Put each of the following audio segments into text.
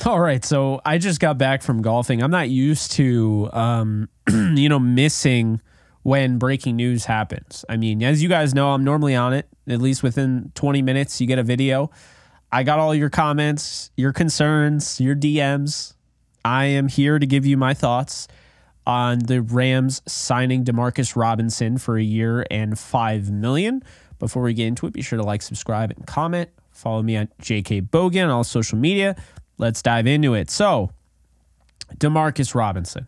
All right, so I just got back from golfing. I'm not used to, missing when breaking news happens. I mean, as you guys know, I'm normally on it. At least within 20 minutes, you get a video. I got all your comments, your concerns, your DMs. I am here to give you my thoughts on the Rams signing DeMarcus Robinson for a year and $5 million. Before we get into it, be sure to like, subscribe, and comment. Follow me on JK Bogan on all social media. Let's dive into it. So, DeMarcus Robinson.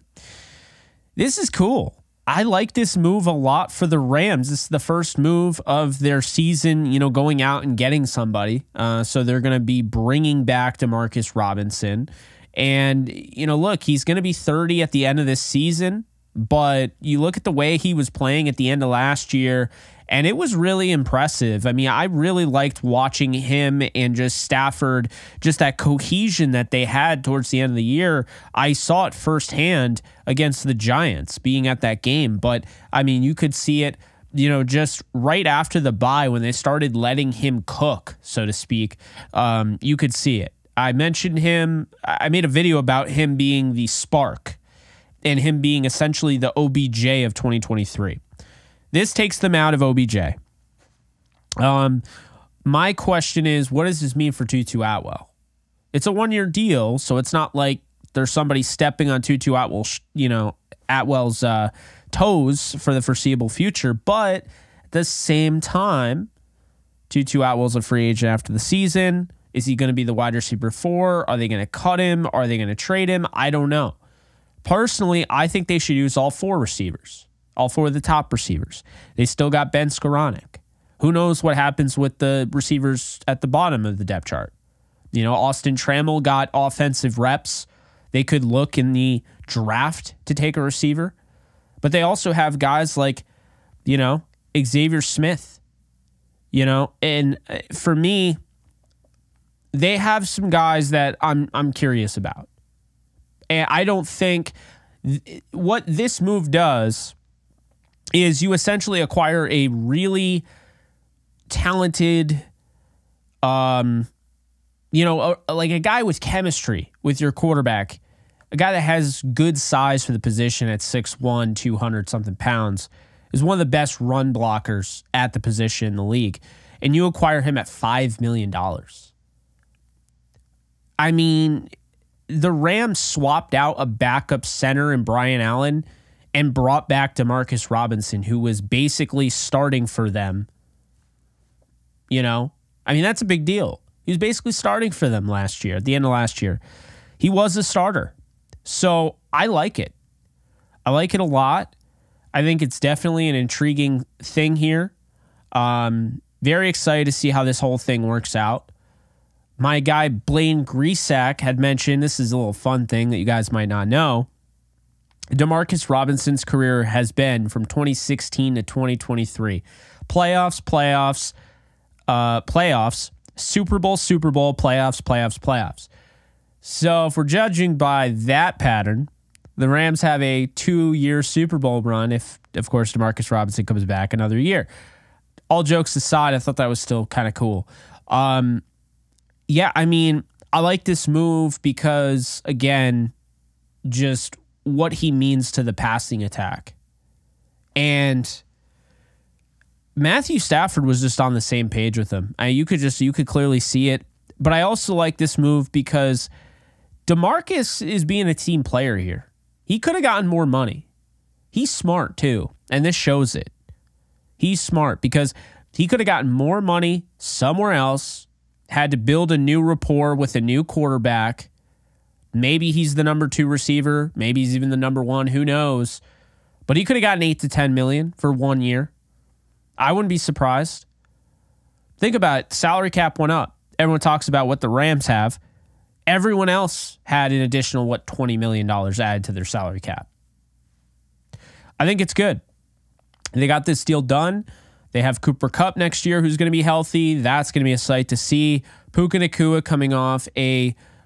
This is cool. I like this move a lot for the Rams. This is the first move of their season, going out and getting somebody. So they're going to be bringing back DeMarcus Robinson. And, look, he's going to be 30 at the end of this season. But you look at the way he was playing at the end of last year, and it was really impressive. I mean, I really liked watching him and just Stafford, just that cohesion that they had towards the end of the year. I saw it firsthand against the Giants being at that game. But, I mean, you could see it, just right after the bye when they started letting him cook, so to speak. You could see it. I mentioned him. I made a video about him being the spark and him being essentially the OBJ of 2023. This takes them out of OBJ. My question is, what does this mean for Tutu Atwell? It's a one-year deal, so it's not like there's somebody stepping on Tutu Atwell, Atwell's toes for the foreseeable future. But at the same time, Tutu Atwell's a free agent after the season. Is he going to be the wide receiver 4? Are they going to cut him? Are they going to trade him? I don't know. Personally, I think they should use all 4 receivers. All 4 of the top receivers. They still got Ben Skoranek. Who knows what happens with the receivers at the bottom of the depth chart? Austin Trammell got offensive reps. They could look in the draft to take a receiver. But they also have guys like, Xavier Smith. And for me, they have some guys that I'm curious about. And I don't think what this move does is you essentially acquire a really talented, like a guy with chemistry with your quarterback, a guy that has good size for the position at 6'1", 200-something pounds, is one of the best run blockers at the position in the league. And you acquire him at $5 million. I mean, the Rams swapped out a backup center in Brian Allen and brought back DeMarcus Robinson, who was basically starting for them. I mean, that's a big deal. He was basically starting for them last year, at the end of last year. He was a starter. So I like it. I like it a lot. I think it's definitely an intriguing thing here. Very excited to see how this whole thing works out. My guy Blaine Grisack had mentioned, this is a little fun thing that you guys might not know, DeMarcus Robinson's career has been from 2016 to 2023. Playoffs, Super Bowl, playoffs. So if we're judging by that pattern, the Rams have a 2-year Super Bowl run if, of course, DeMarcus Robinson comes back another year. All jokes aside, I thought that was still kind of cool. Yeah, I mean, I like this move because, again, just what he means to the passing attack. And Matthew Stafford was just on the same page with him. You could clearly see it. But I also like this move because DeMarcus is being a team player here. He could have gotten more money. He's smart too, and this shows it. He's smart because he could have gotten more money somewhere else, had to build a new rapport with a new quarterback. Maybe he's the number 2 receiver. Maybe he's even the number 1. Who knows? But he could have gotten $8 to $10 million for 1 year. I wouldn't be surprised. Think about it. Salary cap went up. Everyone talks about what the Rams have. Everyone else had an additional, $20 million added to their salary cap. I think it's good. They got this deal done. They have Cooper Kupp next year, who's going to be healthy. That's going to be a sight to see. Puka Nacua coming off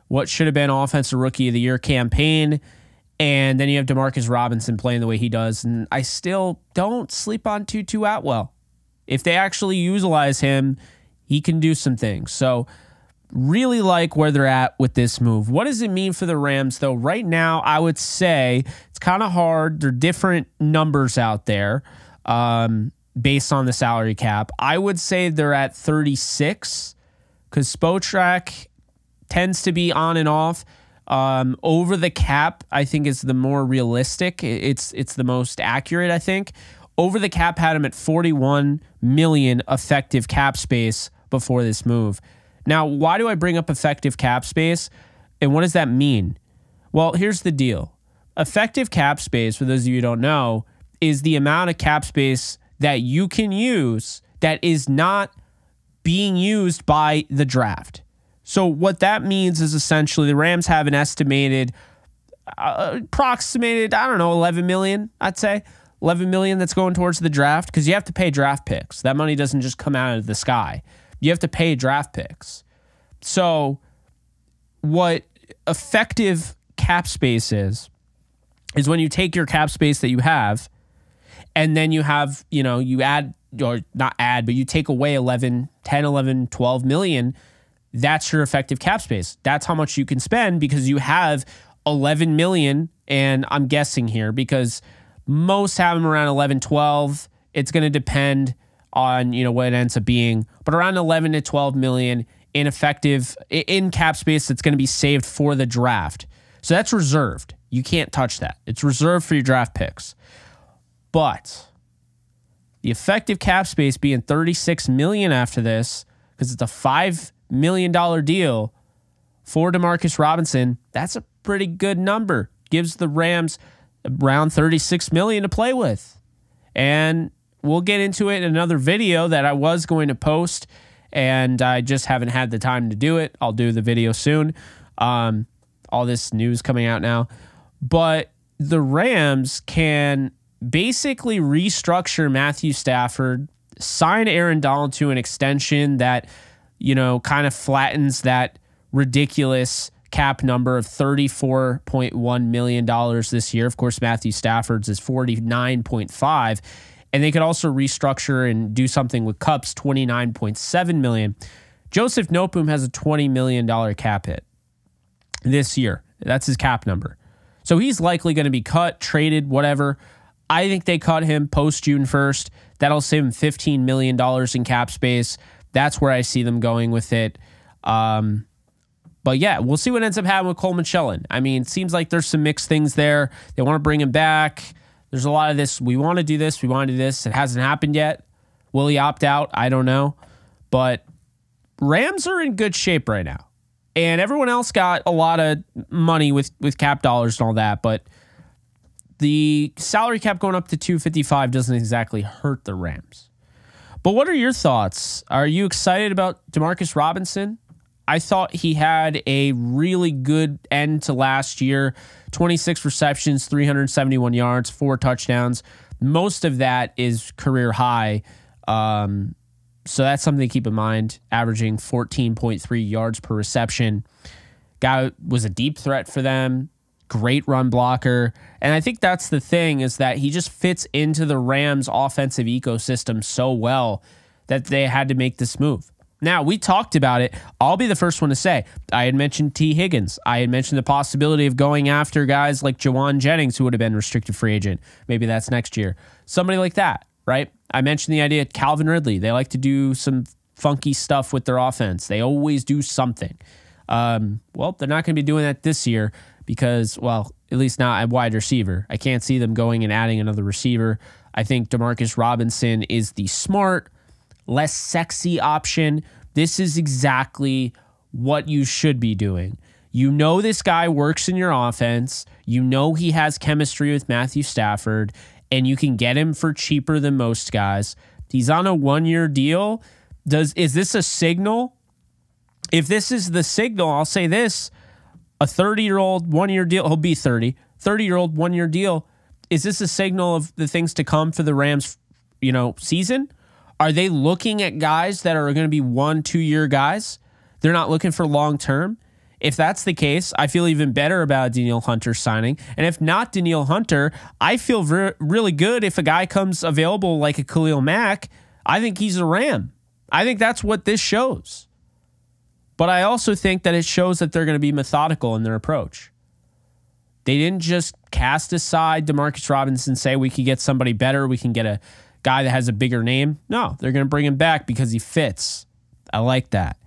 what should have been Offensive Rookie of the Year campaign. And then you have DeMarcus Robinson playing the way he does. And I still don't sleep on Tutu Atwell. If they actually utilize him, he can do some things. So Really like where they're at with this move. What does it mean for the Rams, though? Right now, I would say it's kind of hard. There are different numbers out there based on the salary cap. I would say they're at 36 because Spotrac tends to be on and off. Over the cap, I think, is the more realistic. It's the most accurate, I think. Over the cap had him at 41 million effective cap space before this move. Now, why do I bring up effective cap space, and what does that mean? Well, here's the deal. Effective cap space, for those of you who don't know, is the amount of cap space that you can use that is not being used by the draft. So what that means is essentially the Rams have an estimated, approximated, 11 million, I'd say. 11 million that's going towards the draft because you have to pay draft picks. That money doesn't just come out of the sky. You have to pay draft picks. So what effective cap space is when you take your cap space that you have and then you have, you add, or not add, but you take away 10, 11, 12 million. That's your effective cap space. That's how much you can spend because you have 11 million. And I'm guessing here because most have them around 11, 12. It's going to depend on, what it ends up being, but around 11 to 12 million in cap space that's going to be saved for the draft. So that's reserved. You can't touch that. It's reserved for your draft picks. But the effective cap space being 36 million after this, because it's a $5 million deal for DeMarcus Robinson, that's a pretty good number. Gives the Rams around 36 million to play with. And we'll get into it in another video that I was going to post, and I just haven't had the time to do it. I'll do the video soon. All this news coming out now. But the Rams can basically restructure Matthew Stafford, sign Aaron Donald to an extension that, kind of flattens that ridiculous cap number of $34.1 million this year. Of course, Matthew Stafford's is 49.5. And they could also restructure and do something with Kupp's $29.7 million. Joseph Noteboom has a $20 million cap hit this year. That's his cap number. So he's likely going to be cut, traded, whatever. I think they cut him post June 1st. That'll save him $15 million in cap space. That's where I see them going with it. But yeah, we'll see what ends up happening with Coleman Shelton. I mean, it seems like there's some mixed things there. They want to bring him back. There's a lot of this. We want to do this. We want to do this. It hasn't happened yet. Will he opt out? I don't know. But Rams are in good shape right now. And everyone else got a lot of money with cap dollars and all that. But the salary cap going up to 255 doesn't exactly hurt the Rams. But what are your thoughts? Are you excited about DeMarcus Robinson? I thought he had a really good end to last year. 26 receptions, 371 yards, 4 touchdowns. Most of that is career high. So that's something to keep in mind. Averaging 14.3 yards per reception. Guy was a deep threat for them. Great run blocker. And I think that's the thing, is that he just fits into the Rams offensive ecosystem so well that they had to make this move. Now, we talked about it. I'll be the first one to say, I had mentioned T. Higgins. I had mentioned the possibility of going after guys like Jawan Jennings, who would have been restricted free agent. Maybe that's next year. Somebody like that, right? I mentioned the idea of Calvin Ridley. They like to do some funky stuff with their offense. They always do something. Well, they're not going to be doing that this year because, well, at least not a wide receiver. I can't see them going and adding another receiver. I think DeMarcus Robinson is the smart, less sexy option. This is exactly what you should be doing. You know this guy works in your offense. You know he has chemistry with Matthew Stafford, and you can get him for cheaper than most guys. He's on a 1-year deal. Is this a signal? If this is the signal, I'll say this. A 30-year-old 1-year deal, he'll be 30. 30-year-old 1-year deal. Is this a signal of the things to come for the Rams, season? Are they looking at guys that are going to be 1-2-year guys? They're not looking for long-term. If that's the case, I feel even better about Danielle Hunter signing. And if not Danielle Hunter, I feel really good if a guy comes available like a Khalil Mack. I think he's a Ram. I think that's what this shows. But I also think that it shows that they're going to be methodical in their approach. They didn't just cast aside DeMarcus Robinson, say we could get somebody better, we can get a guy that has a bigger name. No, they're going to bring him back because he fits. I like that.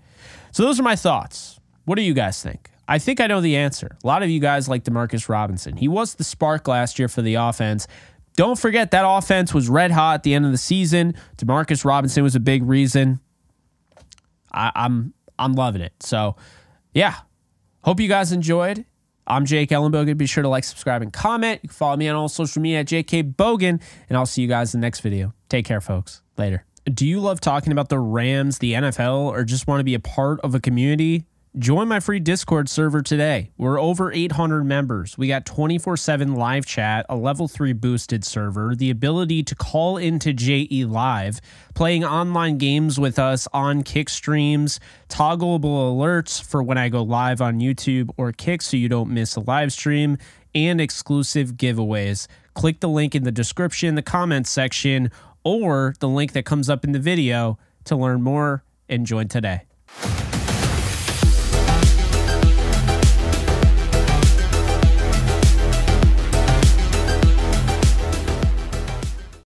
So those are my thoughts. What do you guys think? I think I know the answer. A lot of you guys like DeMarcus Robinson. He was the spark last year for the offense. Don't forget that offense was red hot at the end of the season. DeMarcus Robinson was a big reason. I'm loving it. So, yeah. Hope you guys enjoyed. I'm Jake Ellenbogen. Be sure to like, subscribe, and comment. You can follow me on all social media at JK Bogan, and I'll see you guys in the next video. Take care, folks. Later. Do you love talking about the Rams, the NFL, or just want to be a part of a community? Join my free Discord server today. We're over 800 members. We got 24/7 live chat, a level 3 boosted server, the ability to call into JE Live, playing online games with us on Kick streams, toggleable alerts for when I go live on YouTube or Kick so you don't miss a live stream, and exclusive giveaways. Click the link in the description, the comments section, or the link that comes up in the video to learn more and join today.